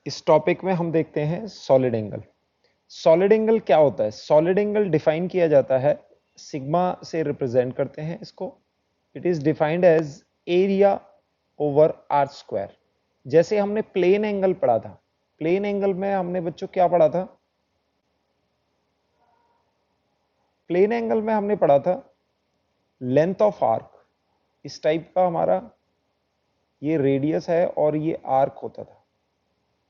इस टॉपिक में हम देखते हैं सॉलिड एंगल। सॉलिड एंगल क्या होता है? सॉलिड एंगल डिफाइन किया जाता है, सिग्मा से रिप्रेजेंट करते हैं इसको। It is defined as area over r square. जैसे हमने प्लेन एंगल पढ़ा था, प्लेन एंगल में हमने बच्चों क्या पढ़ा था? प्लेन एंगल में हमने पढ़ा था लेंथ ऑफ आर्क। इस टाइप का हमारा ये रेडियस है और ये आर्क होता था,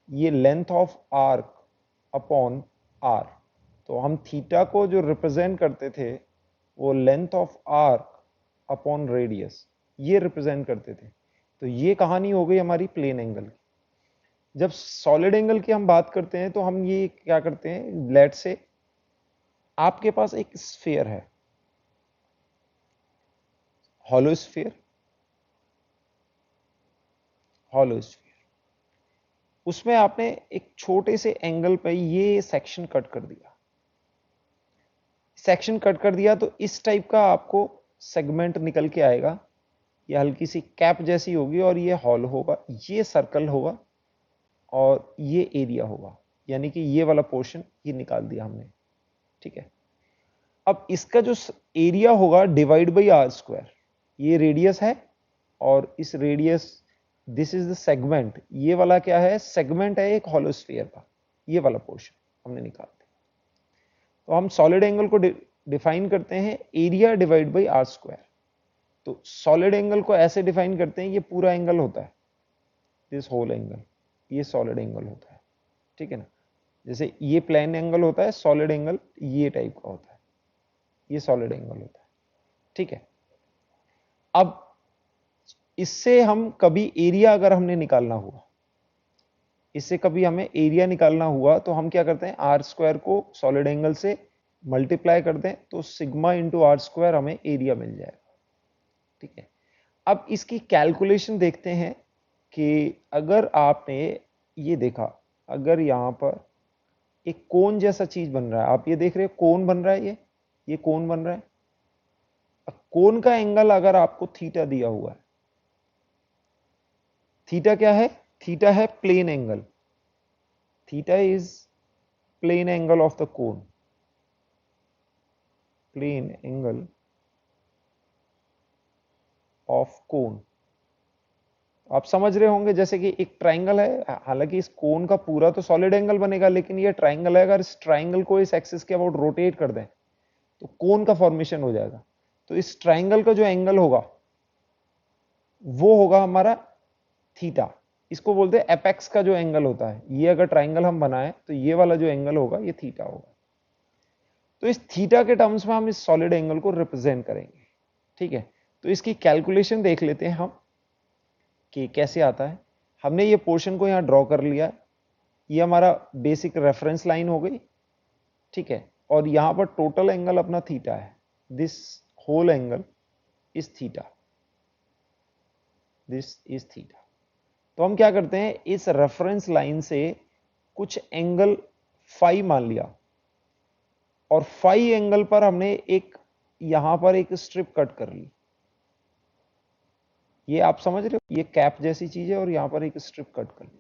ये length of arc upon r. तो हम थीटा को जो रिप्रेजेंट करते थे वो length of arc upon radius, ये रिप्रेजेंट करते थे। तो ये कहानी हो गई हमारी प्लेन एंगल की। जब सॉलिड एंगल की हम बात करते हैं तो हम ये क्या करते हैं, लेट से आपके पास एक स्फीयर है, हॉलो स्फीयर, हॉलो स्फीयर, उसमें आपने एक छोटे से एंगल पे ये सेक्शन कट कर दिया, सेक्शन कट कर दिया तो इस टाइप का आपको सेगमेंट निकल के आएगा। ये हल्की सी कैप जैसी होगी और ये हॉल होगा, ये सर्कल होगा और ये एरिया होगा, यानी कि ये वाला पोर्शन ये निकाल दिया हमने। ठीक है, अब इसका जो एरिया होगा डिवाइड बाई आर स्क्वायर, ये रेडियस है और इस radius, this is the segment, ये वाला क्या है? सेगमेंट है एक हॉलो स्फीयर का, ये वाला पोर्शन हमने निकाल दिया। तो हम सॉलिड एंगल को डिफाइन करते हैं area divide by r square. तो सॉलिड एंगल को ऐसे डिफाइन करते हैं, ये पूरा एंगल होता है, दिस होल एंगल, ये सॉलिड एंगल होता है। ठीक है ना, जैसे ये प्लेन एंगल होता है, सॉलिड एंगल ये टाइप का होता है, ये सॉलिड एंगल होता है। ठीक है, अब इससे हम कभी एरिया अगर हमने निकालना हुआ, इससे कभी हमें एरिया निकालना हुआ तो हम क्या करते हैं, आर स्क्वायर को सॉलिड एंगल से मल्टीप्लाई कर दें तो सिग्मा इंटू आर स्क्वायर हमें एरिया मिल जाएगा। ठीक है, अब इसकी कैलकुलेशन देखते हैं कि अगर आपने ये देखा, अगर यहां पर एक कोन जैसा चीज बन रहा है, आप ये देख रहे हो कोन बन रहा है, ये कोन बन रहा है। कोन का एंगल अगर आपको थीटा दिया हुआ है, थीटा क्या है? थीटा है plane angle, theta is plane angle of the cone, plane angle of cone. आप समझ रहे होंगे जैसे कि एक ट्राइंगल है, हालांकि इस कोन का पूरा तो सॉलिड एंगल बनेगा, लेकिन ये ट्राइंगल है, अगर इस ट्राइंगल को इस एक्सिस के अबाउट रोटेट कर दें तो कोन का फॉर्मेशन हो जाएगा। तो इस ट्राइंगल का जो एंगल होगा वो होगा हमारा थीटा। इसको बोलते हैं एपेक्स का जो एंगल होता है, ये अगर ट्राइंगल हम बनाए तो ये वाला जो एंगल होगा ये थीटा होगा। तो इस थीटा के टर्म्स में हम इस सॉलिड एंगल को रिप्रेजेंट करेंगे। ठीक है, तो इसकी कैलकुलेशन देख लेते हैं हम कि कैसे आता है। हमने ये पोर्शन को यहां ड्रॉ कर लिया, ये हमारा बेसिक रेफरेंस लाइन हो गई। ठीक है, और यहां पर टोटल एंगल अपना थीटा है, this whole angle is theta, this is theta. तो हम क्या करते हैं, इस रेफरेंस लाइन से कुछ एंगल फाई मान लिया और फाई एंगल पर हमने एक यहां पर एक स्ट्रिप कट कर ली। ये आप समझ रहे हो, ये कैप जैसी चीज है और यहां पर एक स्ट्रिप कट कर ली।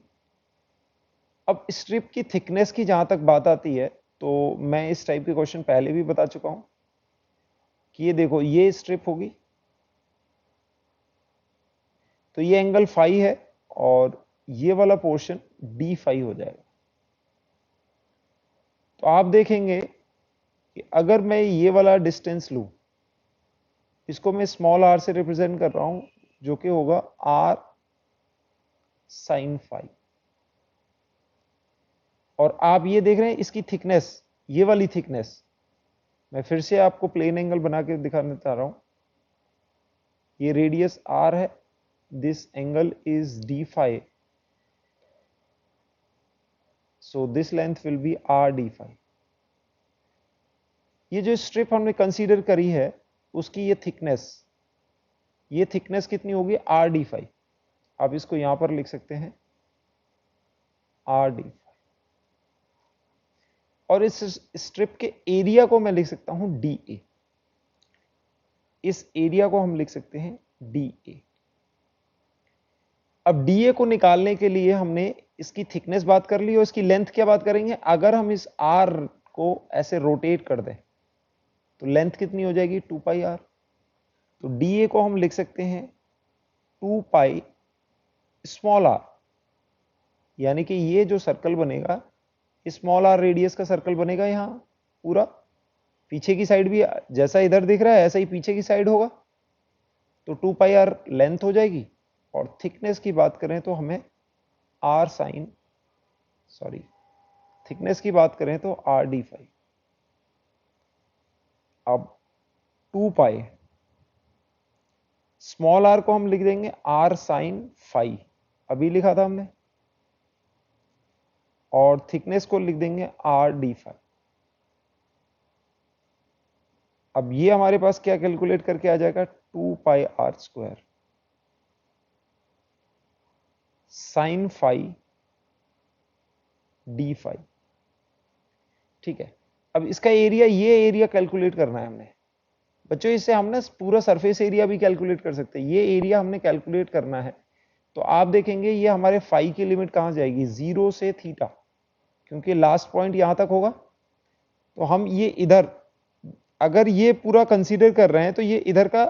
अब स्ट्रिप की थिकनेस की जहां तक बात आती है तो मैं इस टाइप के क्वेश्चन पहले भी बता चुका हूं कि ये देखो, ये स्ट्रिप होगी तो ये एंगल फाई है और ये वाला पोर्शन डी फाई हो जाएगा। तो आप देखेंगे कि अगर मैं ये वाला डिस्टेंस लूं, इसको मैं स्मॉल आर से रिप्रेजेंट कर रहा हूं, जो कि होगा आर साइन फाई, और आप ये देख रहे हैं इसकी थिकनेस, ये वाली थिकनेस, मैं फिर से आपको प्लेन एंगल बना के दिखाना चाह रहा हूं। ये रेडियस आर है, this angle is d phi, so this length will be r d phi. ये जो स्ट्रिप हमने कंसीडर करी है उसकी ये थिकनेस कितनी होगी? R d phi. आप इसको यहां पर लिख सकते हैं आर डी फाई, और इस स्ट्रिप के एरिया को मैं लिख सकता हूं डी ए, इस एरिया को हम लिख सकते हैं डी ए। अब डी ए को निकालने के लिए हमने इसकी थिकनेस बात कर ली और इसकी लेंथ क्या बात करेंगे। अगर हम इस आर को ऐसे रोटेट कर दें तो लेंथ कितनी हो जाएगी 2 पाई आर। तो डी को हम लिख सकते हैं 2 पाई स्मॉल आर, यानी कि ये जो सर्कल बनेगा स्मॉल आर रेडियस का सर्कल बनेगा यहां पूरा। पीछे की साइड भी जैसा इधर दिख रहा है ऐसा ही पीछे की साइड होगा, तो 2 पाई आर लेंथ हो जाएगी। और थिकनेस की बात करें तो हमें आर साइन सॉरी थिकनेस की बात करें तो आर डी फाई। अब 2 पाई स्मॉल आर को हम लिख देंगे आर साइन फाई, अभी लिखा था हमने, और थिकनेस को लिख देंगे आर डी फाई। अब ये हमारे पास क्या कैलकुलेट करके आ जाएगा 2 pi r square sine phi d phi. ठीक है, अब इसका एरिया, ये एरिया कैलकुलेट करना है हमने बच्चों। इससे हम ना पूरा सरफेस एरिया भी कैलकुलेट कर सकते हैं। ये एरिया हमने कैलकुलेट करना है तो आप देखेंगे ये हमारे फाई की लिमिट कहां जाएगी 0 से थीटा, क्योंकि लास्ट पॉइंट यहां तक होगा। तो हम ये इधर अगर ये पूरा कंसीडर कर रहे हैं तो ये इधर का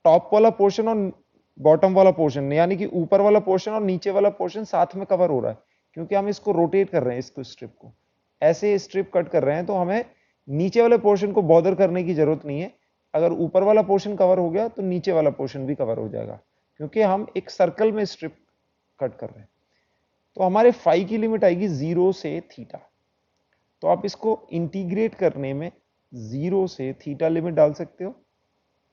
टॉप वाला पोर्शन और बॉटम वाला पोर्शन, यानी कि ऊपर वाला पोर्शन और नीचे वाला पोर्शन साथ में कवर हो रहा है, क्योंकि हम इसको रोटेट कर रहे हैं, इसको स्ट्रिप को ऐसे स्ट्रिप कट कर रहे हैं। तो हमें नीचे वाले पोर्शन को बॉदर करने की जरूरत नहीं है। अगर ऊपर वाला पोर्शन कवर हो गया तो नीचे वाला पोर्शन भी कवर हो जाएगा, क्योंकि हम एक सर्कल में स्ट्रिप कट कर रहे हैं। तो हमारे फाई की लिमिट आएगी 0 से थीटा। तो आप इसको इंटीग्रेट करने में 0 से थीटा लिमिट डाल सकते हो।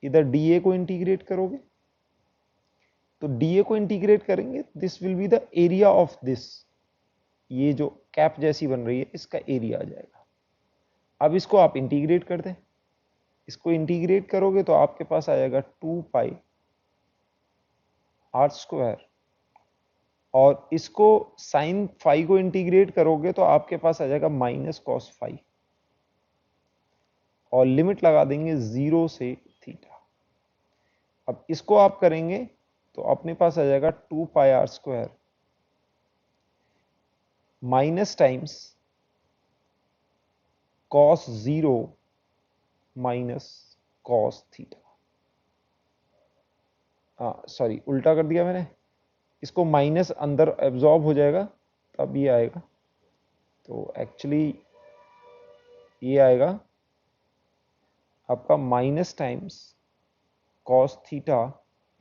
इधर डीए को इंटीग्रेट करोगे तो डीए को इंटीग्रेट करेंगे, this will be the area of this, ये जो कैप जैसी बन रही है इसका एरिया आ जाएगा। अब इसको आप इंटीग्रेट कर दें, इसको इंटीग्रेट करोगे तो आपके पास आ जाएगा 2 पाई आर स्क्वायर, और इसको साइन फाई को इंटीग्रेट करोगे तो आपके पास आ जाएगा माइनस कॉस फाई, और लिमिट लगा देंगे 0 से थीटा। अब इसको आप करेंगे तो अपने पास आ जाएगा 2 pi r square minus times cos 0 minus cos theta. Sorry उल्टा कर दिया मैंने, इसको माइनस अंदर एब्जॉर्ब हो जाएगा तब ये आएगा। तो एक्चुअली ये आएगा आपका minus times cos theta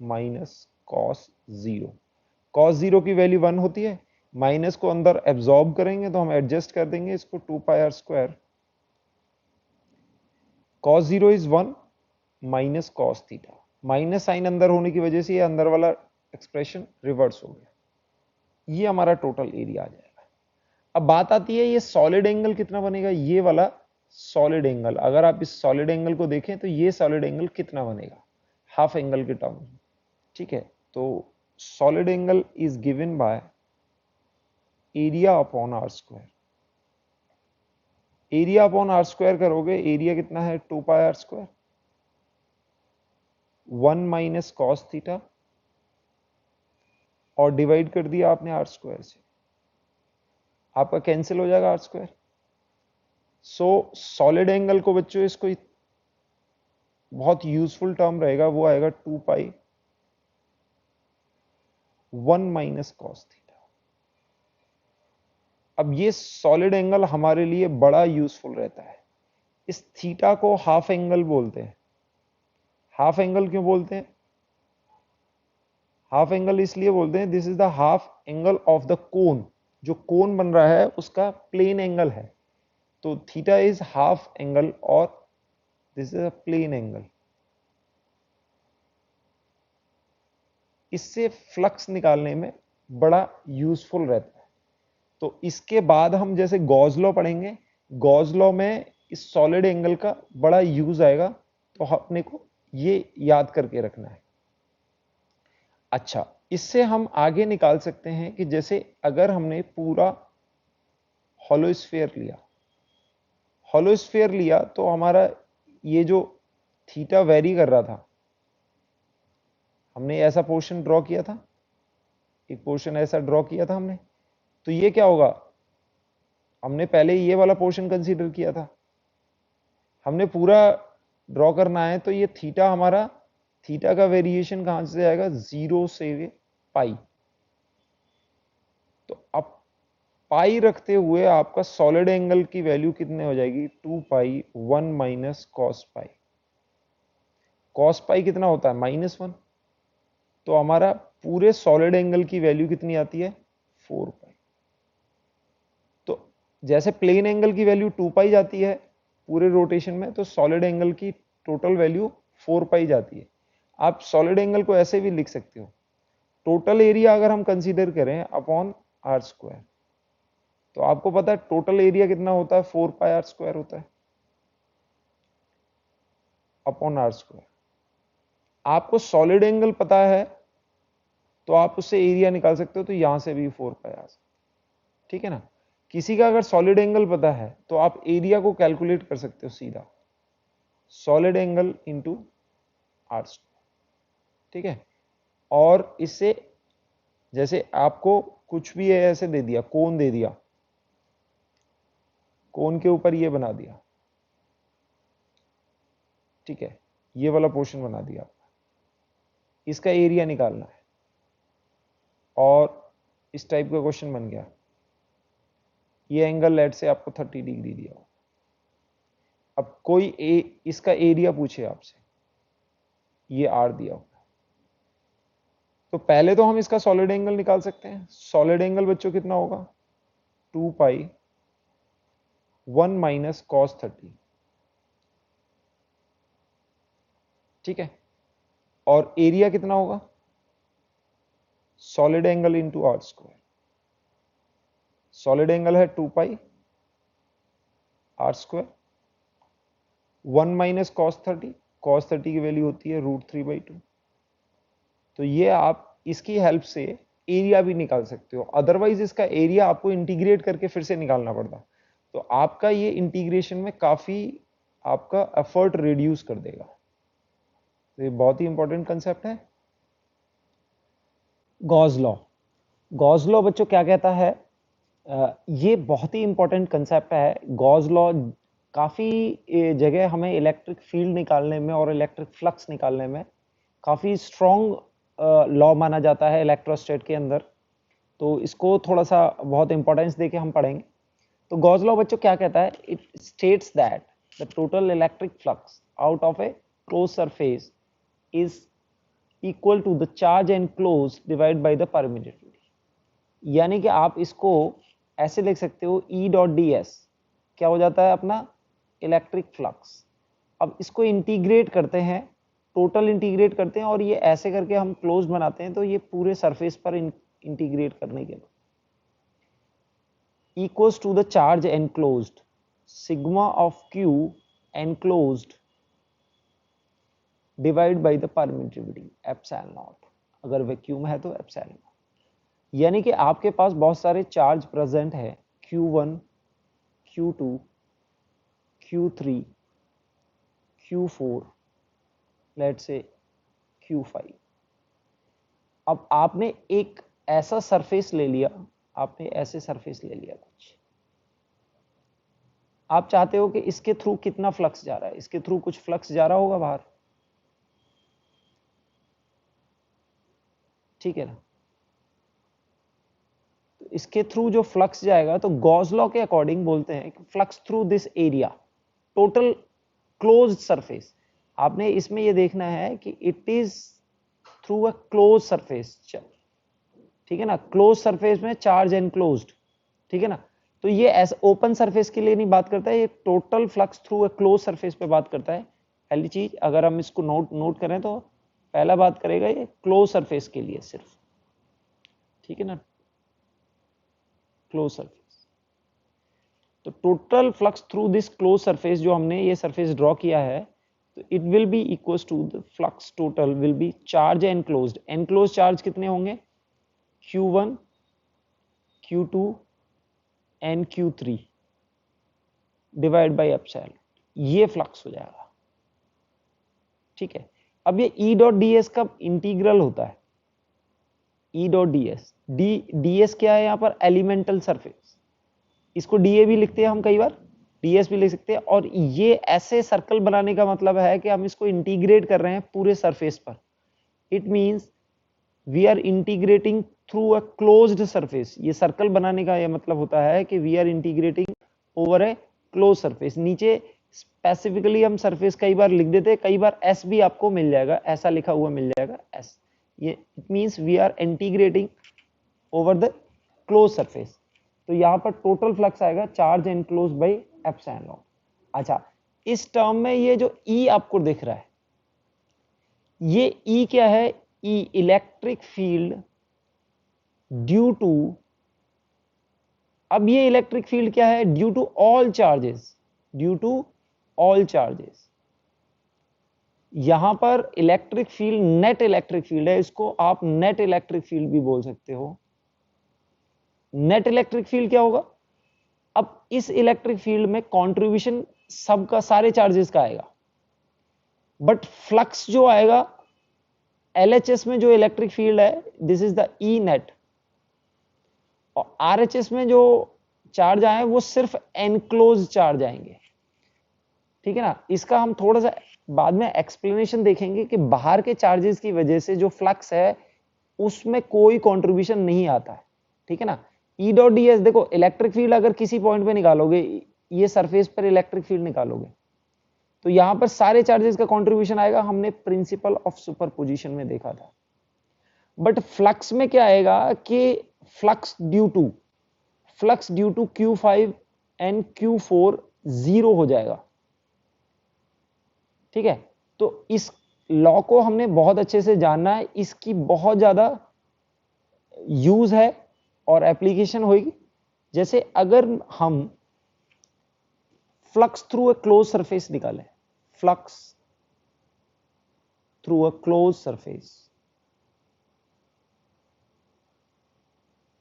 minus cos 0। Cos 0 की वैल्यू 1 होती है, माइनस को अंदर एब्जॉर्ब करेंगे तो हम एडजस्ट कर देंगे इसको 2 pi r square. Cos 0 is 1 minus cos theta, minus sine अंदर होने की वजह से ये अंदर वाला एक्सप्रेशन रिवर्स हो गया। ये हमारा टोटल एरिया आ जाएगा। अब बात आती है ये सॉलिड एंगल कितना बनेगा। ये वाला सॉलिड एंगल, अगर आप इस सॉलिड एंगल को देखें तो ये सॉलिड एंगल कितना बनेगा हाफ एंगल के टर्म में। ठीक है, तो solid angle is given by area upon r square. Area upon r square करोगे, एरिया कितना है 2 pi r square 1 minus cos theta, और डिवाइड कर दिया आपने आर स्क्वायर से, आपका कैंसिल हो जाएगा r square. So solid angle को बच्चों इसको बहुत यूजफुल टर्म रहेगा, वो आएगा 2 पाई 1 माइनस कॉस थीटा। अब ये सॉलिड एंगल हमारे लिए बड़ा यूजफुल रहता है। इस थीटा को हाफ एंगल बोलते हैं। हाफ एंगल क्यों बोलते हैं? हाफ एंगल इसलिए बोलते हैं, this is the half angle of the कोन। जो कोन बन रहा है उसका प्लेन एंगल है, तो थीटा इज हाफ एंगल और this is a plane angle. इससे फ्लक्स निकालने में बड़ा यूजफुल रहता है। तो इसके बाद हम जैसे गॉस लॉ पढ़ेंगे, गॉस लॉ में इस सॉलिड एंगल का बड़ा यूज आएगा, तो अपने को ये याद करके रखना है। अच्छा, इससे हम आगे निकाल सकते हैं कि जैसे अगर हमने पूरा हॉलोस्फीयर लिया, हॉलोस्फीयर लिया तो हमारा ये जो थीटा वेरी कर रहा था, हमने ऐसा पोर्शन ड्रॉ किया था, एक पोर्शन ऐसा ड्रॉ किया था हमने, तो ये क्या होगा, हमने पहले ये वाला पोर्शन कंसीडर किया था, हमने पूरा ड्रॉ करना है, तो ये थीटा हमारा, थीटा का वेरिएशन कहां से आएगा, 0 से पाई। तो अब पाई रखते हुए आपका सॉलिड एंगल की वैल्यू कितने हो जाएगी, 2 पाई 1 minus cos pi. Cos pi कितना होता है, -1। तो हमारा पूरे सॉलिड एंगल की वैल्यू कितनी आती है, 4 पाई। तो जैसे प्लेन एंगल की वैल्यू 2 पाई जाती है पूरे रोटेशन में, तो सॉलिड एंगल की टोटल वैल्यू 4 पाई जाती है। आप सॉलिड एंगल को ऐसे भी लिख सकते हो, टोटल एरिया अगर हम कंसीडर करें अपॉन आर स्क्वायर, तो आपको पता है टोटल एरिया कितना होता है, 4 पाई आर स्क्वायर होता है अपॉन आर स्क्वायर। आपको सॉलिड एंगल पता है तो आप उससे एरिया निकाल सकते हो, तो यहां से भी 4 पाई आ सकते, ठीक है ना। किसी का अगर सॉलिड एंगल पता है तो आप एरिया को कैलकुलेट कर सकते हो सीधा, solid angle into r square, ठीक है। और इससे जैसे आपको कुछ भी ऐसे दे दिया, कोन दे दिया, कोन के ऊपर ये बना दिया, ठीक है, ये वाला पोर्शन बना दिया आपका, इसका एरिया निकालना है, और इस टाइप का क्वेश्चन बन गया, ये एंगल लेट से आपको 30 डिग्री दिया हो, अब कोई इसका एरिया पूछे आपसे, ये आर दिया होगा, तो पहले तो हम इसका सॉलिड एंगल निकाल सकते हैं। सॉलिड एंगल बच्चों कितना होगा, 2 पाई 1 माइनस कॉस 30, ठीक है। और एरिया कितना होगा, solid angle into r square. Solid angle है 2 pi r square, 1 minus cos 30, cos 30 की वैल्यू होती है √3/2। तो ये आप इसकी हेल्प से एरिया भी निकाल सकते हो, अदरवाइज इसका एरिया आपको इंटीग्रेट करके फिर से निकालना पड़ता, तो आपका ये इंटीग्रेशन में काफी आपका एफर्ट रिड्यूस कर देगा। तो ये बहुत ही इंपॉर्टेंट कंसेप्ट है। गॉस लॉ, गॉस लॉ बच्चों क्या कहता है, ये बहुत ही इंपॉर्टेंट कंसेप्ट है। गॉस लॉ काफ़ी जगह हमें इलेक्ट्रिक फील्ड निकालने में और इलेक्ट्रिक फ्लक्स निकालने में काफ़ी स्ट्रॉन्ग लॉ माना जाता है इलेक्ट्रोस्टैट के अंदर, तो इसको थोड़ा सा बहुत इंपॉर्टेंस देके हम पढ़ेंगे। तो गॉस लॉ बच्चों क्या कहता है, it states that the total electric flux out of a close surface is equal to the charge enclose divide by the permittivity. यानी कि आप इसको ऐसे लिख सकते हो, E डॉट डी एस क्या हो जाता है अपना इलेक्ट्रिक फ्लक्स। अब इसको इंटीग्रेट करते हैं, टोटल इंटीग्रेट करते हैं, और ये ऐसे करके हम क्लोज बनाते हैं, तो ये पूरे सरफेस पर इंटीग्रेट करने के बाद equals to the charge enclosed sigma of Q enclosed divide by the permittivity epsilon naught. अगर वैक्यूम है तो एप्सिलॉन नॉट। यानी कि आपके पास बहुत सारे चार्ज प्रेजेंट है, Q1 Q2 Q3 Q4 late से Q5। अब आपने एक ऐसा सरफेस ले लिया, आपने ऐसे सरफेस ले लिया कुछ, आप चाहते हो कि इसके थ्रू कितना फ्लक्स जा रहा है, इसके थ्रू कुछ फ्लक्स जा रहा होगा बाहर, ठीक है ना। तो इसके थ्रू जो फ्लक्स जाएगा, तो गॉस लॉ के अकॉर्डिंग बोलते हैं कि flux through this area total closed surface. आपने इसमें ये देखना है कि it is through a close surface, ठीक है ना। क्लोज सरफेस में चार्ज एनक्लोज्ड, ठीक है ना। तो ये ऐसा ओपन सरफेस के लिए नहीं बात करता है, ये total flux through a close surface पे बात करता है। पहली चीज अगर हम इसको नोट करें तो पहला बात करेगा ये क्लोज सरफेस के लिए सिर्फ, ठीक है ना, क्लोज सरफेस। तो total flux through this close surface, जो हमने ये सरफेस ड्रॉ किया है, तो it will be equals to the flux total will be charge enclosed. Enclose charge कितने होंगे, Q1 Q2 and Q3 divide by epsilon, ये फ्लक्स हो जाएगा, ठीक है। अब ये E डॉट डी एस का इंटीग्रल होता है, E dot d s ds क्या है यहाँ पर? Elemental surface. इसको dA भी लिखते हैं हम, कई बार ds भी लिख सकते हैं। और ये ऐसे सर्कल बनाने का मतलब है कि हम इसको इंटीग्रेट कर रहे हैं पूरे सरफेस पर। It means we are integrating through a closed surface. ये सर्कल बनाने का ये मतलब होता है कि we are integrating over a close surface. नीचे स्पेसिफिकली हम सरफेस कई बार लिख देते हैं, कई बार एस भी आपको मिल जाएगा, ऐसा लिखा हुआ मिल जाएगा एस। ये it means we are integrating over the close surface. तो यहाँ पर टोटल फ्लक्स आएगा charge enclose by epsilon naught. अच्छा, इस टर्म में ये जो ई आपको दिख रहा है, ये ई क्या है? E electric field due to, अब ये इलेक्ट्रिक फील्ड क्या है? Due to all charges, due to all charges. यहां पर electric field net electric field है, इसको आप नेट इलेक्ट्रिक फील्ड भी बोल सकते हो। नेट इलेक्ट्रिक फील्ड क्या होगा? अब इस इलेक्ट्रिक फील्ड में कंट्रीब्यूशन सबका, सारे चार्जेस का आएगा, बट फ्लक्स जो आएगा LHS में जो इलेक्ट्रिक फील्ड है, this is the E net, और RHS में जो चार्ज आए वो सिर्फ एनक्लोज चार्ज आएंगे। ठीक है ना? इसका हम थोड़ा सा बाद में एक्सप्लेनेशन देखेंगे कि बाहर के चार्जेस की वजह से जो फ्लक्स है उसमें कोई कंट्रीब्यूशन नहीं आता है। ठीक है ना? ई डॉट डी एस, देखो इलेक्ट्रिक फील्ड अगर किसी पॉइंट पे निकालोगे, ये सरफेस पर इलेक्ट्रिक फील्ड निकालोगे, तो यहां पर सारे चार्जेस का कंट्रीब्यूशन आएगा। हमने प्रिंसिपल ऑफ सुपरपोजिशन में देखा था। बट फ्लक्स में क्या आएगा कि flux due to Q5 and Q4 zero हो जाएगा। ठीक है? तो इस लॉ को हमने बहुत अच्छे से जानना है, इसकी बहुत ज्यादा यूज है और एप्लीकेशन होगी। जैसे अगर हम flux through a close surface निकालें, flux through a close surface,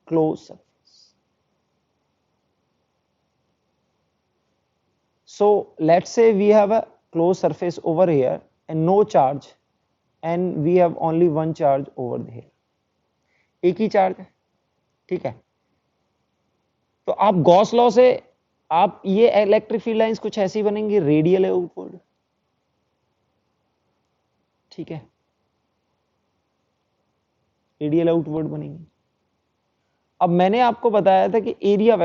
close surface. So let's say we have a closed surface over here and no charge, and we have only one charge over here, एक ही charge है। ठीक है? तो आप Gauss law से आप ये electric field lines कुछ ऐसी बनेंगी, रेडियल आउटवर्ड। ठीक है? रेडियल आउटवर्ड बनेंगी। अब मैंने आपको बताया था कि एरिया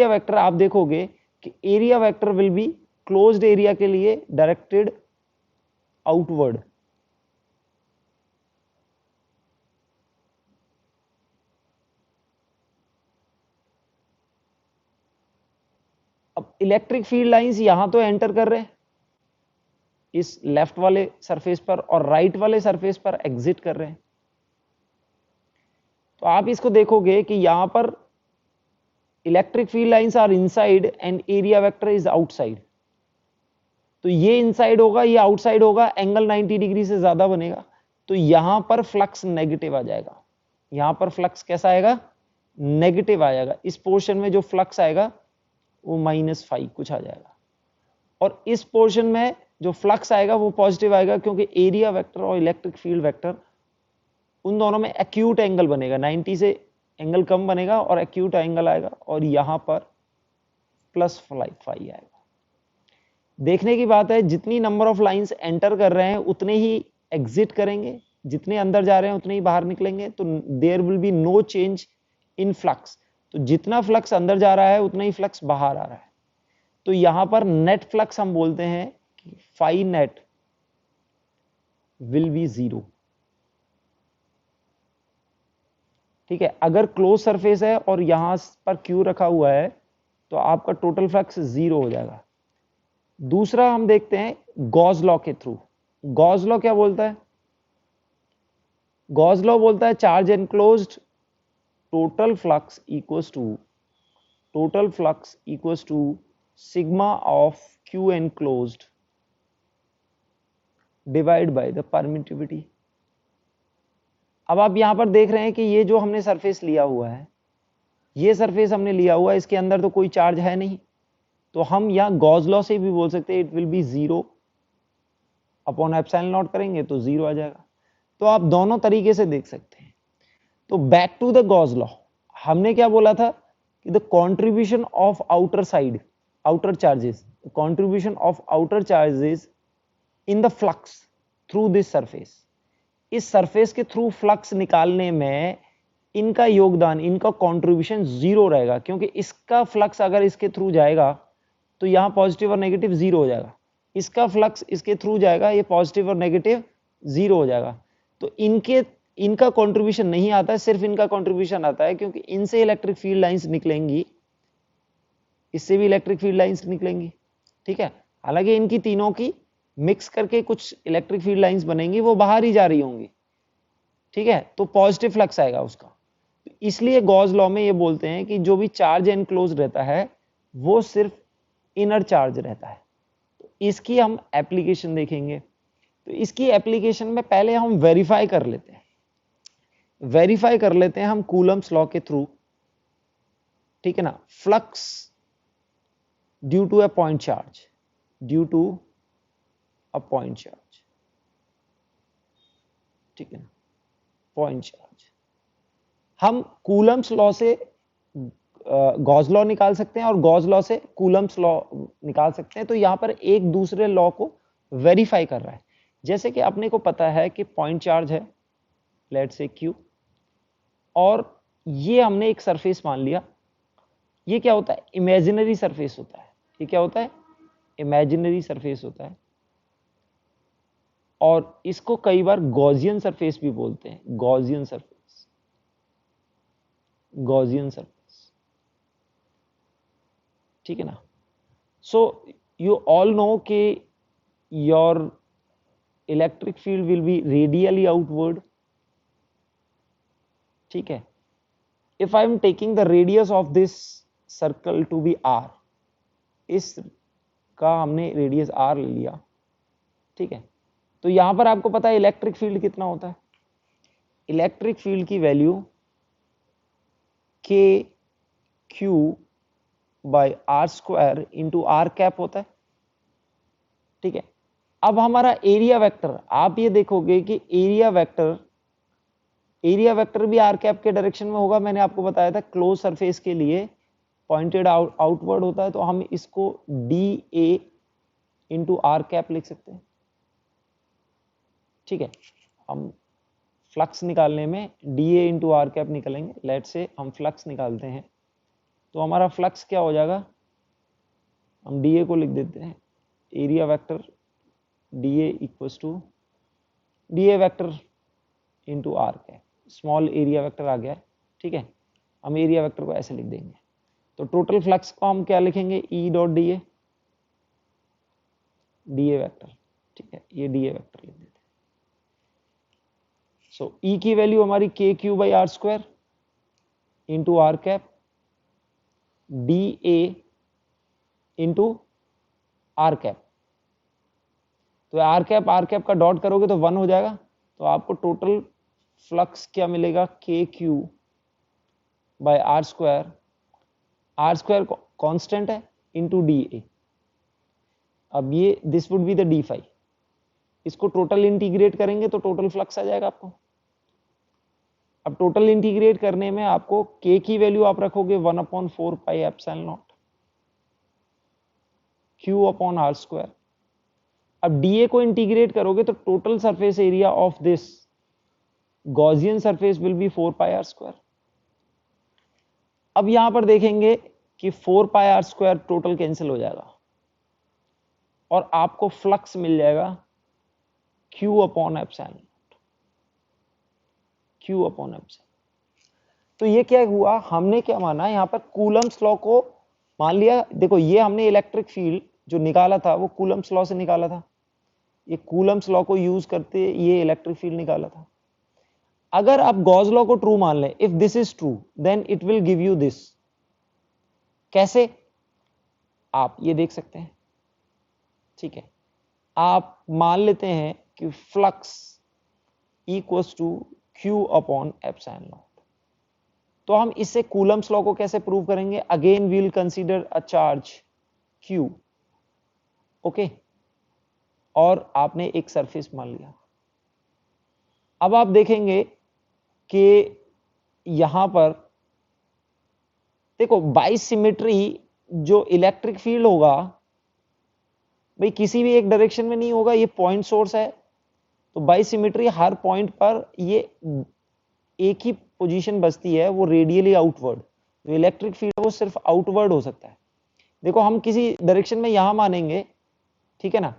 वेक्टर आप देखोगे कि area vector will be closed area के लिए डायरेक्टेड आउटवर्ड। अब इलेक्ट्रिक फील्ड लाइंस यहां तो एंटर कर रहे हैं इस लेफ्ट वाले सरफेस पर, और राइट वाले सरफेस पर एग्जिट कर रहे हैं। तो आप इसको देखोगे कि यहां पर electric field lines are inside and area vector is outside. तो ये इनसाइड होगा, ये आउटसाइड होगा, एंगल 90 डिग्री से ज्यादा बनेगा। तो यहां पर फ्लक्स नेगेटिव आ जाएगा। यहां पर फ्लक्स कैसा आएगा? नेगेटिव आ जाएगा। इस पोर्शन में जो फ्लक्स आएगा वो -5 कुछ आ जाएगा, और इस पोर्शन में जो फ्लक्स आएगा वो पॉजिटिव आएगा, क्योंकि एरिया वेक्टर और इलेक्ट्रिक फील्ड वेक्टर उन दोनों में एक्यूट एंगल बनेगा, 90 से एंगल कम बनेगा और एक्यूट एंगल आएगा, और यहां पर +5 आएगा। देखने की बात है, जितनी नंबर ऑफ लाइंस एंटर कर रहे हैं उतने ही एग्जिट करेंगे, जितने अंदर जा रहे हैं उतने ही बाहर निकलेंगे। तो there will be no change in flux. तो जितना फ्लक्स अंदर जा रहा है उतना ही फ्लक्स बाहर आ रहा है। तो यहां पर नेट फ्लक्स हम बोलते हैं कि फाई नेट विल बी 0। ठीक है? अगर क्लोज सरफेस है और यहां पर Q रखा हुआ है तो आपका टोटल फ्लक्स 0 हो जाएगा। दूसरा हम देखते हैं गॉस लॉ के थ्रू। गॉस लॉ क्या बोलता है? गॉस लॉ बोलता है charge enclosed total flux equals to sigma of Q enclosed divide by the permittivity. अब आप यहां पर देख रहे हैं कि ये जो हमने सरफेस लिया हुआ है, ये सरफेस हमने लिया हुआ है, इसके अंदर तो कोई चार्ज है नहीं, तो हम यहां गॉस लॉ से भी बोल सकते हैं it will B 0 upon epsilon not करेंगे तो 0 आ जाएगा। तो आप दोनों तरीके से देख सकते हैं। तो back to the Gauss law, हमने क्या बोला था कि the contribution of outer side, outer charges, contribution of outer charges in the flux through this surface, इस सरफेस के थ्रू फ्लक्स निकालने में इनका योगदान, इनका कंट्रीब्यूशन जीरो रहेगा, क्योंकि इसका फ्लक्स अगर इसके थ्रू जाएगा तो यहां पॉजिटिव और नेगेटिव जीरो हो जाएगा, इसका फ्लक्स इसके थ्रू जाएगा, ये पॉजिटिव और नेगेटिव जीरो हो जाएगा। तो इनका कंट्रीब्यूशन नहीं आता है, सिर्फ इनका कंट्रीब्यूशन आता है, क्योंकि इनसे इलेक्ट्रिक फील्ड लाइंस निकलेंगी, इससे भी इलेक्ट्रिक फील्ड लाइंस निकलेंगी, ठीक है। हालांकि इनकी तीनों की मिक्स करके कुछ इलेक्ट्रिक फील्ड लाइंस बनेंगी, वो बाहर ही जा रही होंगी, ठीक है, तो पॉजिटिव फ्लक्स आएगा उसका। इसलिए गॉस लॉ में ये बोलते हैं कि जो भी चार्ज एनक्लोज रहता है वो सिर्फ इनर चार्ज रहता है। तो इसकी हम एप्लीकेशन देखेंगे। तो इसकी एप्लीकेशन में पहले हम वेरीफाई कर लेते हैं, वेरीफाई कर लेते हैं हम कूलम्स लॉ के थ्रू, ठीक है ना। Flux due to a point charge, due to a point charge, ठीक है ना, पॉइंट चार्ज। हम कूलम्स लॉ से गॉस लॉ निकाल सकते हैं और गॉस लॉ से कूलम्स लॉ निकाल सकते हैं। तो यहां पर एक दूसरे लॉ को वेरीफाई कर रहा है। जैसे कि अपने को पता है कि पॉइंट चार्ज है, लेट्स से Q, और ये हमने एक सरफेस मान लिया। ये क्या होता है, इमेजिनरी सरफेस होता है। ये क्या होता है, इमेजिनरी सरफेस होता है, और इसको कई बार गॉसियन सरफेस भी बोलते हैं, गॉसियन सरफेस, गॉसियन सरफेस, ठीक है ना। सो यू ऑल नो कि your electric field will be radially outward, ठीक है। If I am taking the radius of this circle to be r, इस का हमने रेडियस r ले लिया, ठीक है। तो यहां पर आपको पता है इलेक्ट्रिक फील्ड कितना होता है, इलेक्ट्रिक फील्ड की value k q by r square into r cap होता है, ठीक है। अब हमारा एरिया वेक्टर, आप ये देखोगे कि एरिया वेक्टर भी r कैप के डायरेक्शन में होगा। मैंने आपको बताया था क्लोज सरफेस के लिए पॉइंटेड आउटवर्ड होता है, तो हम इसको dA इंटू r कैप लिख सकते हैं, ठीक है। हम फ्लक्स निकालने में dA इंटू r कैप निकलेंगे। लेट से हम फ्लक्स निकालते हैं, तो हमारा फ्लक्स क्या हो जाएगा, हम dA को लिख देते हैं, area vector dA equals to dA vector into r cap, small area vector आ गया है, ठीक है। हम एरिया वेक्टर को ऐसे लिख देंगे। तो टोटल फ्लक्स को हम क्या लिखेंगे, E dot dA, dA vector, ठीक है, ये dA वेक्टर लिख देते हैं। सो E की वैल्यू हमारी KQ by r square into r cap dA into r cap. तो r कैप का डॉट करोगे तो 1 हो जाएगा, तो आपको टोटल फ्लक्स क्या मिलेगा, KQ by r square constant है इंटू dA। अब ये this would be the d phi, इसको टोटल इंटीग्रेट करेंगे तो टोटल फ्लक्स आ जाएगा आपको। अब टोटल इंटीग्रेट करने में आपको k की वैल्यू आप रखोगे 1/4 पाई epsilon naught Q upon r square. अब dA को इंटीग्रेट करोगे तो total surface area of this Gaussian surface will be 4 pi r square. अब यहां पर देखेंगे कि 4 पाई r स्क्वायर टोटल कैंसिल हो जाएगा और आपको फ्लक्स मिल जाएगा Q upon epsilon, Q upon epsilon. तो ये क्या हुआ, हमने क्या माना, यहां पर कूलम्स लॉ को मान लिया। देखो ये हमने इलेक्ट्रिक फील्ड जो निकाला था वो कूलम्स लॉ से निकाला था, ये कूलम्स लॉ को यूज करते ये इलेक्ट्रिक फील्ड निकाला था। अगर आप गॉस लॉ को ट्रू मान लें, if this is true then it will give you this. कैसे, आप ये देख सकते हैं, ठीक है। आप मान लेते हैं कि flux equals to Q upon epsilon naught. तो हम इससे कूलम्स लॉ को कैसे प्रूव करेंगे, again we will consider a charge Q, okay, और आपने एक सरफेस मान लिया। अब आप देखेंगे कि यहां पर देखो बाई सिमेट्री जो इलेक्ट्रिक फील्ड होगा भाई किसी भी एक डायरेक्शन में नहीं होगा, ये पॉइंट सोर्स है, तो बाई सिमेट्री हर पॉइंट पर ये एक ही पोजीशन बचती है, वो रेडियली आउटवर्ड। तो इलेक्ट्रिक फील्ड वो सिर्फ आउटवर्ड हो सकता है। देखो हम किसी डायरेक्शन में यहां मानेंगे, ठीक है ना,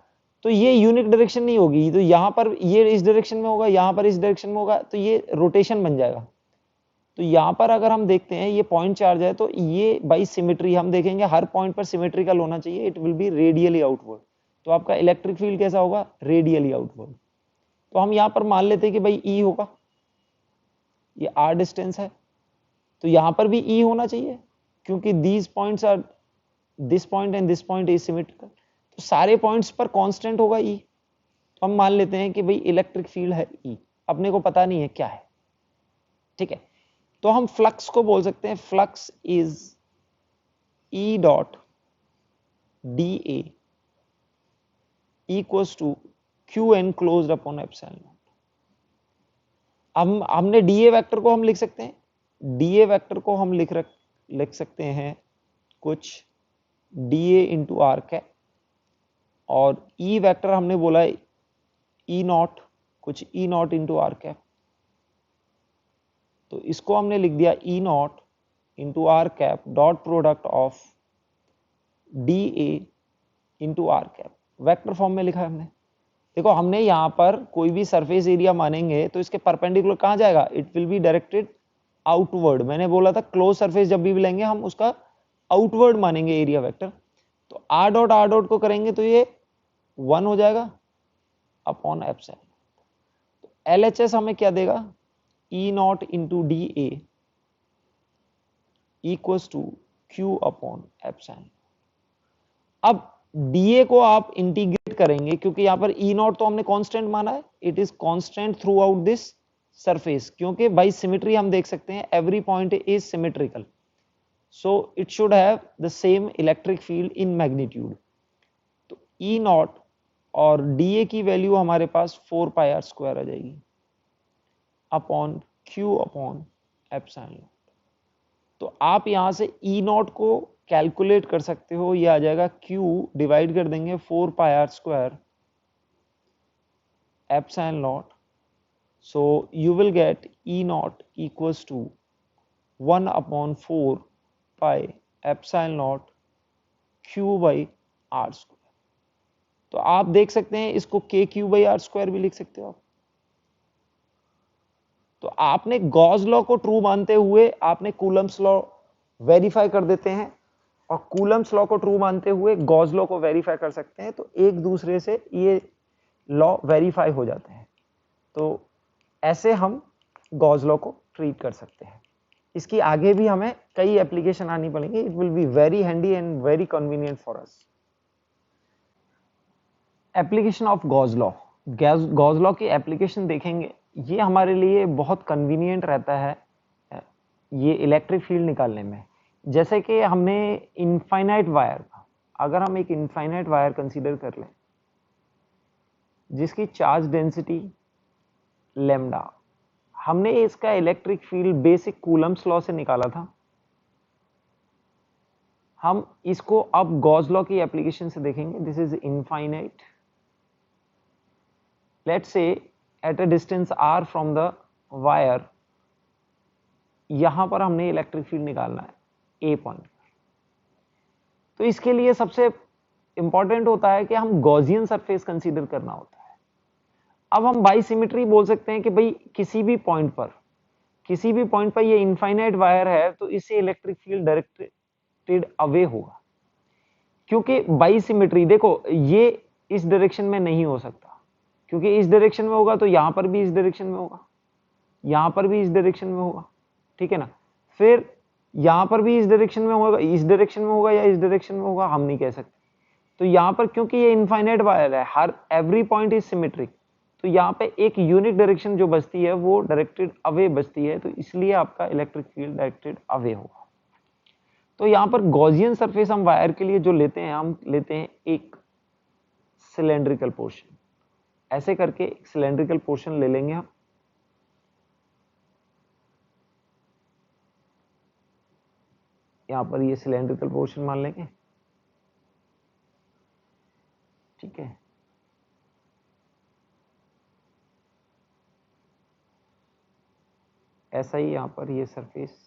तो ये यूनिक डायरेक्शन नहीं होगी, तो यहां पर ये इस डायरेक्शन में होगा, यहां पर इस डायरेक्शन में होगा, तो ये रोटेशन बन जाएगा। तो यहां पर अगर हम देखते हैं ये पॉइंट चार्ज है, तो ये बाई सिमेट्री हम देखेंगे हर पॉइंट पर सिमेट्रिकल होना चाहिए, it will be radially outward. तो आपका इलेक्ट्रिक फील्ड कैसा होगा, रेडियली आउटवर्ड। तो हम यहां पर मान लेते हैं कि भाई ई होगा, ये आर डिस्टेंस है, तो यहां पर भी ई होना चाहिए, क्योंकि these points are, this point and this point is symmetrical, तो सारे पॉइंट्स पर कांस्टेंट होगा ई। तो हम मान लेते हैं कि भाई इलेक्ट्रिक फील्ड है ई, अपने को पता नहीं है क्या है, ठीक है। तो हम फ्लक्स को बोल सकते हैं flux is E dot D A equals to Q enclosed upon epsilon. हमने डीए वेक्टर को हम लिख सकते हैं, डीए वेक्टर को हम लिख सकते हैं कुछ डीए इंटू आर कैप, और ई वेक्टर हमने बोला है ई नॉट, कुछ E naught into r cap, तो इसको हमने लिख दिया E naught into r cap dot product of d A into r cap, vector form में लिखा है हमने। देखो हमने यहां पर कोई भी सरफेस एरिया मानेंगे तो इसके परपेंडिकुलर कहां जाएगा, it will be directed outward. मैंने बोला था क्लोज सरफेस जब भी लेंगे हम उसका आउटवर्ड मानेंगे एरिया वेक्टर। तो आर डॉट को करेंगे तो ये 1 हो जाएगा अपॉन एप्सिलॉन। तो एलएचएस हमें क्या देगा, E naught into d A equals to q upon epsilon. अब डीए को आप इंटीग्रेट करेंगे, क्योंकि यहां पर ई नॉट तो हमने कांस्टेंट माना है, it is constant through out this surface, क्योंकि बाई सिमेट्री हम देख सकते हैं every point is symmetrical, so it should have the same electric field in magnitude. तो ई नॉट और डीए की वैल्यू हमारे पास 4 पाई आर स्क्वायर आ जाएगी अपॉन क्यू अपॉन एप्सिलॉन। तो आप यहां से ई नॉट को कैलकुलेट कर सकते हो, ये आ जाएगा Q डिवाइड कर देंगे 4 pi r square epsilon naught, so you will get E naught equals to 1 upon 4 pi epsilon naught Q by r square. तो आप देख सकते हैं इसको KQ बाई आर स्क्वायर भी लिख सकते हो आप। तो आपने गॉस लॉ को ट्रू मानते हुए आपने कूलम्स लॉ वेरीफाई कर देते हैं, और कूलम्स लॉ को ट्रू मानते हुए गॉस लॉ को वेरीफाई कर सकते हैं, तो एक दूसरे से ये लॉ वेरीफाई हो जाते हैं। तो ऐसे हम गॉस लॉ को ट्रीट कर सकते हैं। इसकी आगे भी हमें कई एप्लीकेशन आनी पड़ेंगी, it will be very handy and very convenient for us. Application of Gauss law, Gauss law की एप्लीकेशन देखेंगे, ये हमारे लिए बहुत कन्वीनियंट रहता है ये इलेक्ट्रिक फील्ड निकालने में। जैसे कि हमने इनफाइनाइट वायर का, अगर हम एक इनफाइनाइट वायर कंसीडर कर लें जिसकी चार्ज डेंसिटी लैम्डा, हमने इसका electric field basic Coulomb's law से निकाला था। हम इसको अब गॉस लॉ की एप्लीकेशन से देखेंगे। This is infinite, let's say at a distance r from the wire, यहां पर हमने इलेक्ट्रिक फील्ड निकालना है ए पॉइंट पर। तो इसके लिए सबसे इंपॉर्टेंट होता है कि हम गॉसियन सरफेस कंसीडर करना होता है। अब हम बाई सिमेट्री बोल सकते हैं कि भाई किसी भी पॉइंट पर ये इनफाइनाइट वायर है, तो इससे इलेक्ट्रिक फील्ड डायरेक्टेड अवे होगा, क्योंकि बाई सिमेट्री देखो ये इस डायरेक्शन में नहीं हो सकता, क्योंकि इस डायरेक्शन में होगा तो यहां पर भी इस डायरेक्शन में होगा, यहां पर भी इस डायरेक्शन में होगा, ठीक है ना। फिर यहां पर भी इस डायरेक्शन में होगा, इस डायरेक्शन में होगा या इस डायरेक्शन में होगा, हम नहीं कह सकते। तो यहां पर क्योंकि ये इनफाइनाइट वायर है, हर एवरी पॉइंट इज सिमेट्रिक, तो यहां पे एक यूनिक डायरेक्शन जो बचती है वो डायरेक्टेड अवे बचती है, तो इसलिए आपका इलेक्ट्रिक फील्ड डायरेक्टेड अवे होगा। तो यहां पर गॉसियन सरफेस हम वायर के लिए जो लेते हैं, हम लेते हैं एक सिलेंड्रिकल पोर्शन, ऐसे करके एक सिलेंड्रिकल पोर्शन ले लेंगे हम। यहाँ पर ये सिलेंड्रिकल पोर्शन मान लेंगे, ठीक है। ऐसा ही यहाँ पर ये सरफेस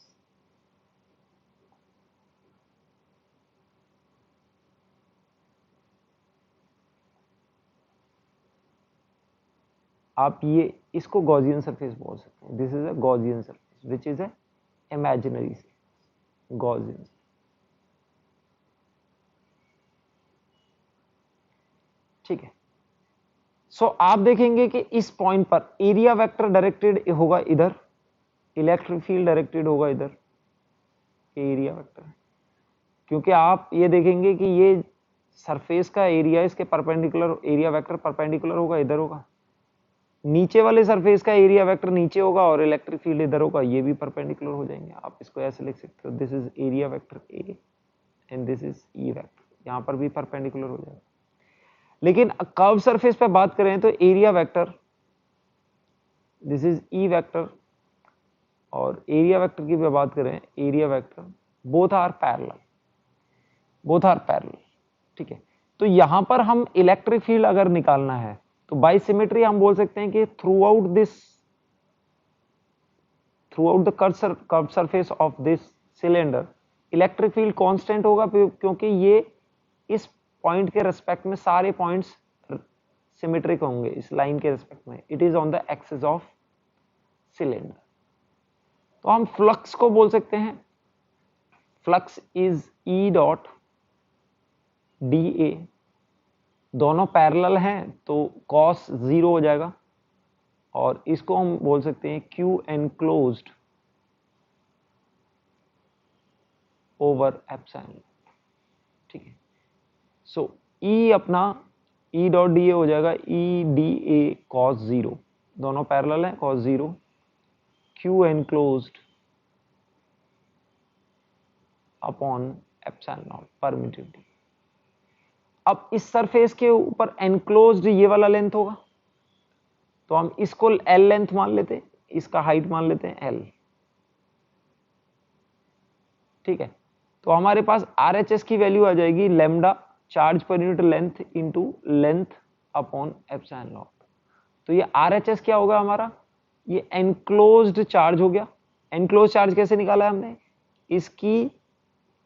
आप ये इसको गॉसियन सरफेस बोल सकते हैं। This is a Gaussian surface which is a imaginary Gaussian. ठीक है। सो आप देखेंगे कि इस पॉइंट पर एरिया वेक्टर डायरेक्टेड होगा इधर, इलेक्ट्रिक फील्ड डायरेक्टेड होगा इधर, एरिया वेक्टर, क्योंकि आप ये देखेंगे कि ये सरफेस का एरिया इसके परपेंडिकुलर, एरिया वेक्टर परपेंडिकुलर होगा, इधर होगा। नीचे वाले सरफेस का एरिया वेक्टर नीचे होगा और इलेक्ट्रिक फील्ड इधर होगा, ये भी परपेंडिकुलर हो जाएंगे। आप इसको ऐसे लिख सकते हो, this is area vector A and this is E vector, यहां पर भी परपेंडिकुलर हो जाएगा। लेकिन कर्व सरफेस पे बात करें तो area vector, this is E vector, और एरिया वेक्टर की बात करें, area vector both are parallel, both are parallel, ठीक है। तो यहां पर हम इलेक्ट्रिक फील्ड अगर निकालना है तो बाय सिमेट्री हम बोल सकते हैं कि through out the curve surface of this cylinder electric field constant होगा, क्योंकि ये इस पॉइंट के रेस्पेक्ट में सारे पॉइंट्स सिमेट्रिक होंगे, इस लाइन के रेस्पेक्ट में, it is on the axis of cylinder. तो हम फ्लक्स को बोल सकते हैं, flux is E dot D ए, दोनों पैरेलल हैं तो कॉस 0 हो जाएगा, और इसको हम बोल सकते हैं क्यू एनक्लोज्ड ओवर एप्सिलॉन, ठीक है। सो ई अपना ई डॉट डी ए हो जाएगा ई डी ए कॉस 0, दोनों पैरेलल हैं, cos 0, Q enclosed upon epsilon permittivity. अब इस सरफेस के ऊपर एनक्लोज्ड ये वाला लेंथ होगा, तो हम इसको एल लेंथ मान लेते हैं, इसका हाइट मान लेते हैं एल, ठीक है। तो हमारे पास आरएचएस की वैल्यू आ जाएगी lambda charge per unit length into length upon epsilon naught. तो ये आरएचएस क्या होगा हमारा, ये एनक्लोज्ड चार्ज हो गया। एनक्लोज चार्ज कैसे निकाला है हमने, इसकी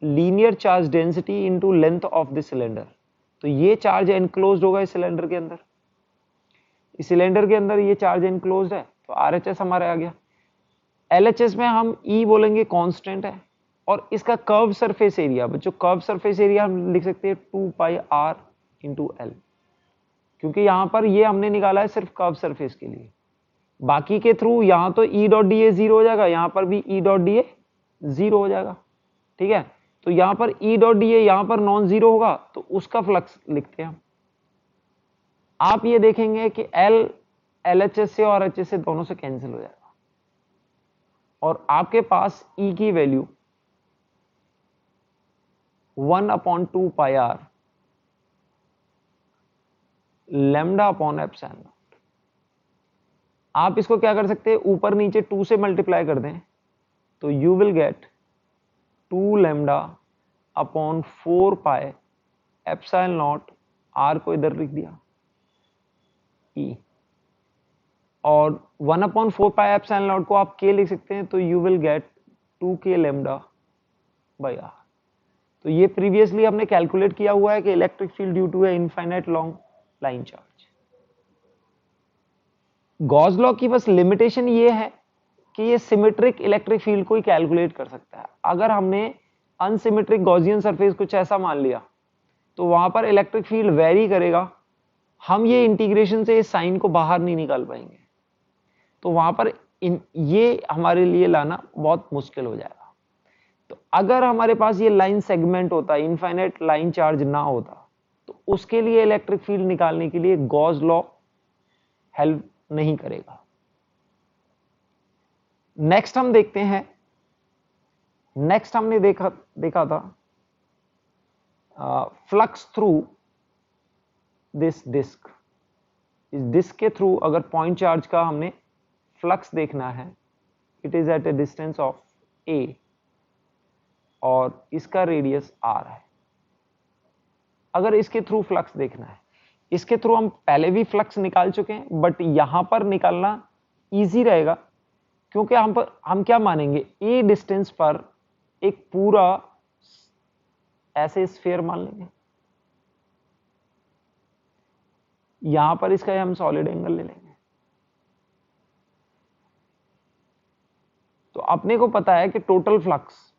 linear charge density into length of the cylinder. तो ये चार्ज एनक्लोज्ड होगा इस सिलेंडर के अंदर, इस सिलेंडर के अंदर ये चार्ज एनक्लोज्ड है, तो आरएचएस हमारे आ गया। एलएचएस में हम ई बोलेंगे कांस्टेंट है, और इसका कर्व सरफेस एरिया, बच्चों कर्व सरफेस एरिया हम लिख सकते हैं 2 पाई आर इंटू एल, क्योंकि यहां पर ये हमने निकाला है सिर्फ कर्व सरफेस के लिए। बाकी के थ्रू यहां तो ई डॉट डी ए 0 हो जाएगा, यहां पर भी ई डॉट डी ए 0 हो जाएगा, ठीक है। तो यहां पर ई डॉट डी ए यहां पर नॉन जीरो होगा, तो उसका फ्लक्स लिखते हैं हम। आप ये देखेंगे कि एल एलएचएस से और एचएस से दोनों से कैंसिल हो जाएगा, और आपके पास ई की value 1/2 pi r lambda upon epsilon naught. आप इसको क्या कर सकते हैं, ऊपर नीचे 2 से मल्टीप्लाई कर दें, तो you will get 2 lambda upon 4 pi epsilon naught, r को इधर लिख दिया ई, और 1/4 पाई एप्सिलॉन नॉट को आप के लिख सकते हैं, तो you will get 2k lambda by r. तो ये प्रीवियसली हमने कैलकुलेट किया हुआ है कि इलेक्ट्रिक फील्ड ड्यू टू है infinite long line charge. Gauss law की बस लिमिटेशन ये है कि ये सिमेट्रिक इलेक्ट्रिक फील्ड को ही कैलकुलेट कर सकता है। अगर हमने अनसिमेट्रिक गॉसियन सरफेस कुछ ऐसा मान लिया तो वहां पर इलेक्ट्रिक फील्ड वेरी करेगा, हम ये इंटीग्रेशन से इस साइन को बाहर नहीं निकाल पाएंगे, तो वहां पर ये हमारे लिए लाना बहुत मुश्किल हो जाएगा। तो अगर हमारे पास ये लाइन सेगमेंट होता, इनफाइनाइट लाइन चार्ज ना होता, तो उसके लिए इलेक्ट्रिक फील्ड निकालने के लिए गॉस लॉ हेल्प नहीं करेगा। नेक्स्ट हम देखते हैं, नेक्स्ट हमने देखा था फ्लक्स थ्रू दिस डिस्क। इस डिस्क के थ्रू अगर पॉइंट चार्ज का हमने फ्लक्स देखना है, it is at a distance of a, और इसका रेडियस r है। अगर इसके थ्रू फ्लक्स देखना है, इसके थ्रू हम पहले भी फ्लक्स निकाल चुके हैं, बट यहां पर निकालना इजी रहेगा, क्योंकि हम क्या मानेंगे, ए डिस्टेंस पर एक पूरा ऐसे स्फीयर मान लेंगे, यहां पर इसका हम सॉलिड एंगल ले लेंगे। तो अपने को पता है कि टोटल फ्लक्स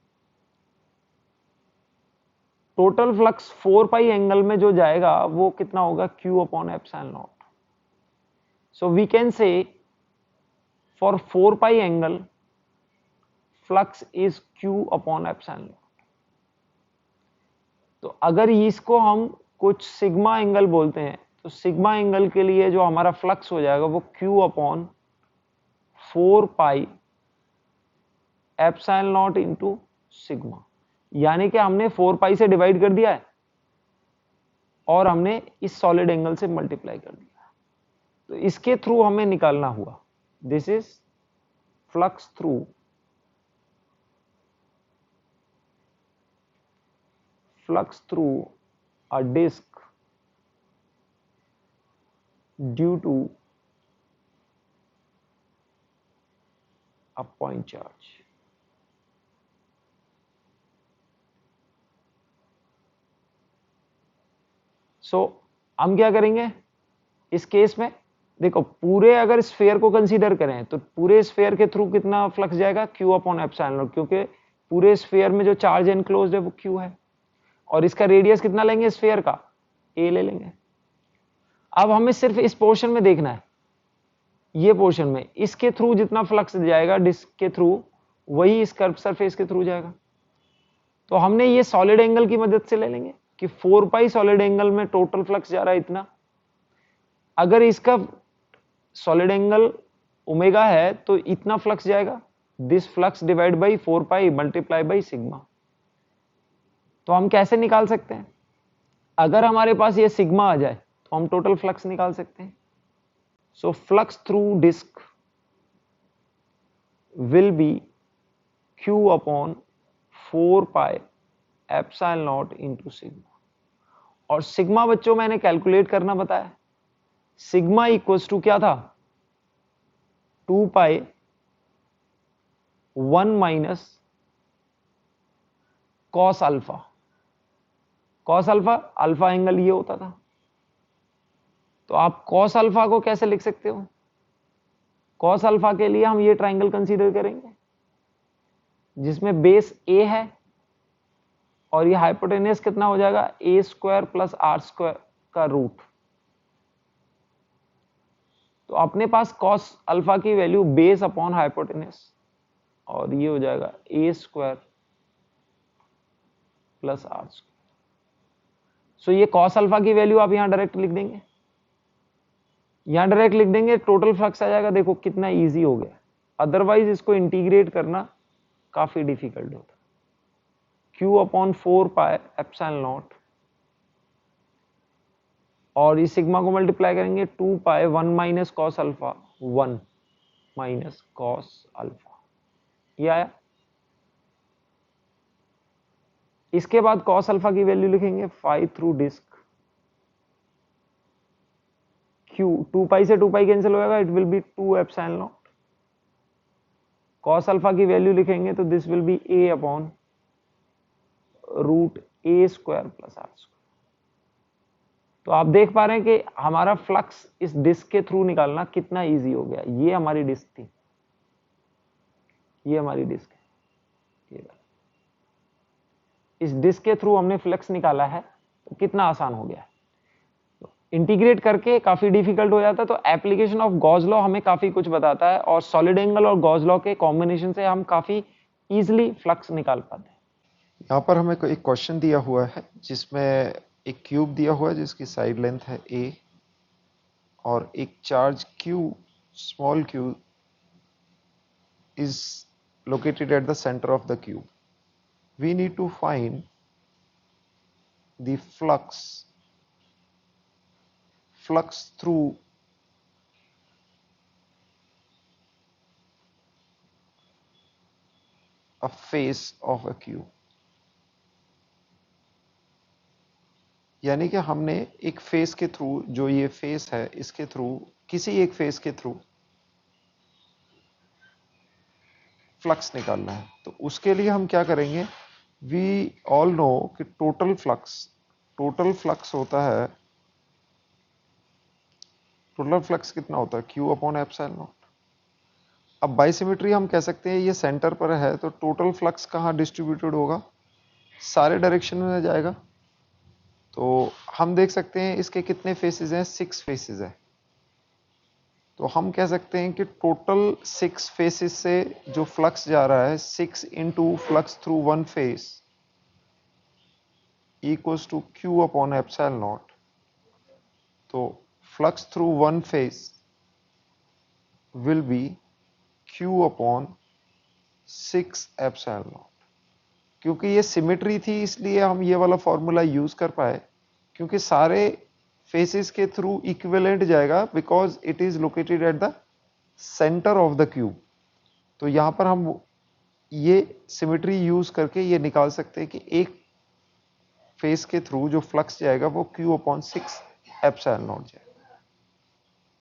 4 पाई एंगल में जो जाएगा वो कितना होगा, Q upon epsilon naught. So we can say for 4 pi angle flux is Q upon epsilon naught. तो अगर इसको हम कुछ सिग्मा एंगल बोलते हैं, तो सिग्मा एंगल के लिए जो हमारा फ्लक्स हो जाएगा वो Q upon 4 pi epsilon naught into sigma, यानी कि हमने 4 पाई से डिवाइड कर दिया है और हमने इस सॉलिड एंगल से मल्टीप्लाई कर दिया। तो इसके थ्रू हमें निकालना हुआ, this is flux through a disk due to a point charge। सो हम क्या करेंगे इस केस में, देखो पूरे अगर स्फीयर को कंसीडर करें तो पूरे स्फीयर के थ्रू कितना फ्लक्स जाएगा, Q अपॉन एप्सिलॉन नॉट, क्योंकि पूरे स्फीयर में जो चार्ज एनक्लोज्ड है वो Q है, और इसका रेडियस कितना लेंगे स्फीयर का, A ले लेंगे। अब हमें सिर्फ इस पोर्शन में देखना है, ये पोर्शन में इसके थ्रू जितना फ्लक्स जाएगा डिस्क के थ्रू, वही इस कर्व सरफेस के थ्रू जाएगा। तो हमने ये सॉलिड एंगल की मदद से ले लेंगे कि 4 पाई सॉलिड एंगल में टोटल फ्लक्स जा रहा है इतना। अगर इसका सॉलिड एंगल ओमेगा है तो इतना फ्लक्स जाएगा, this flux divide by 4 pi multiply by sigma. तो हम कैसे निकाल सकते हैं, अगर हमारे पास ये सिग्मा आ जाए तो हम टोटल फ्लक्स निकाल सकते हैं। So flux through disk will be Q upon 4 pi epsilon naught into sigma, और सिग्मा बच्चों मैंने कैलकुलेट करना बताया, सिग्मा इक्वल्स टू क्या था, 2 पाई 1 minus cos alpha. Cos alpha, alpha angle ये होता था, तो आप कॉस अल्फा को कैसे लिख सकते हो, कॉस अल्फा के लिए हम ये ट्राइंगल कंसीडर करेंगे जिसमें बेस ए है और ये हाइपोटेनस कितना हो जाएगा, ए स्क्वायर प्लस आर स्क्वायर का रूट। तो अपने पास कॉस अल्फा की वैल्यू बेस अपॉन हाइपोटेनस, और ये हो जाएगा ए स्क्वायर प्लस आर स्क्वायर। सो ये कॉस अल्फा की वैल्यू आप यहां डायरेक्ट लिख देंगे, यहां डायरेक्ट लिख देंगे, टोटल फ्लक्स आ जाएगा। देखो कितना इजी हो गया, अदरवाइज इसको इंटीग्रेट करना काफी डिफिकल्ट होता। Q upon 4 pi epsilon not, और इस सिग्मा को मल्टीप्लाई करेंगे 2 पाई 1 minus cos alpha, 1 minus cos alpha, ये आया। इसके बाद कॉस अल्फा की वैल्यू लिखेंगे 5 थ्रू डिस्क Q, 2 पाई से 2 पाई कैंसिल हो जाएगा, it will be 2 epsilon naught. Cos alpha की वैल्यू लिखेंगे तो this will be A upon root A square plus r square. तो आप देख पा रहे हैं कि हमारा फ्लक्स इस डिस्क के थ्रू निकालना कितना इजी हो गया। ये हमारी डिस्क थी, ये हमारी डिस्क है, इस डिस्क के थ्रू हमने फ्लक्स निकाला है, तो कितना आसान हो गया है। तो इंटीग्रेट करके काफी डिफिकल्ट हो जाता है। तो एप्लीकेशन ऑफ गॉस लॉ हमें काफी कुछ बताता है, और सॉलिड एंगल और गॉस लॉ के कॉम्बिनेशन से हम काफी इजिली फ्लक्स निकाल पाते हैं। यहाँ पर हमें एक क्वेश्चन दिया हुआ है जिसमें एक क्यूब दिया हुआ है जिसकी साइड लेंथ है a, और एक charge q, small q is located at the center of the cube. We need to find the flux through a face of a cube. यानी कि हमने एक फेस के थ्रू, जो ये फेस है इसके थ्रू, किसी एक फेस के थ्रू फ्लक्स निकालना है। तो उसके लिए हम क्या करेंगे, वी ऑल नो कि टोटल फ्लक्स होता है, टोटल फ्लक्स कितना होता है, Q अपॉन एप्सिलॉन नॉट। अब बाइसिमेट्री हम कह सकते हैं ये सेंटर पर है, तो टोटल फ्लक्स कहाँ डिस्ट्रीब्यूटेड होगा, सारे डायरेक्शन में जाएगा। तो हम देख सकते हैं इसके कितने फेसेस हैं, 6 फेसेस है। तो हम कह सकते हैं कि टोटल 6 फेसेस से जो फ्लक्स जा रहा है, 6 into flux through one face equals to Q upon epsilon naught. तो flux through one face will be Q upon 6 epsilon naught. क्योंकि ये सिमेट्री थी इसलिए हम ये वाला फॉर्मूला यूज कर पाए, क्योंकि सारे फेसेस के थ्रू इक्विवेलेंट जाएगा, because it is located at the centre of the cube. तो यहां पर हम ये सिमेट्री यूज करके ये निकाल सकते हैं कि एक फेस के थ्रू जो फ्लक्स जाएगा वो Q अपॉन 6 एप्सिलॉन नॉट जाएगा।